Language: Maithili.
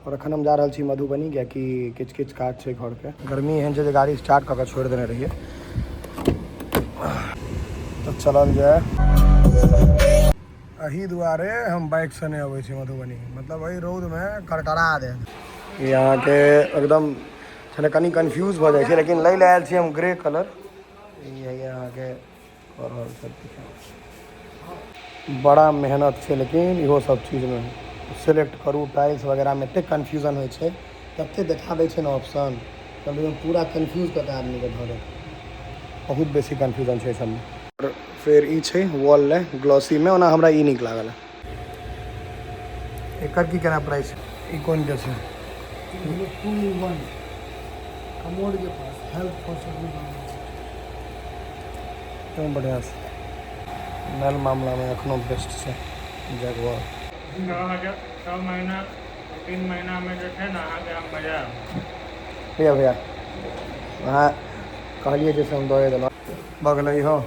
और अखन हम जा रहा छी मधुबनी क्या कि किच किच काज है घर के गर्मी एहन छै जे गाड़ी स्टार्ट कऽ छोड़ देने रहिए तो चलल जाए अही दुआरे हम बाइक से नहीं अबै छी मधुबनी मतलब वही रौद में करकरा दे यहाँ के एकदम छे कनी कन्फ्यूज भ जाए लेकिन लै आयल छी हम ग्रे कलर यहाँ के बड़ा मेहनत है लेकिन इहो सब चीज में सिलेक्ट करूँ टाइल्स वगैरह में एत कन्फ्यूजन हो तब देखा दे ना ऑप्शन तब पूरा कन्फ्यूज करता आदमी के धरे बहुत बेसी कन्फ्यूजन है सब में। और फिर ई वॉल ले ग्लॉसी में ओना हमरा ई निक लागल एकर की केना प्राइस ई कोन के छै 2-in-1 कमोड के पास हेल्प फॉर एकदम बढ़िया से नल मामला में अखनो बेस्ट है जगवार 6 महीना 3 महीना में जो है ना आगे हम मजा भैया भैया वहाँ कहलिए जैसे हम दौड़े देना बगल हो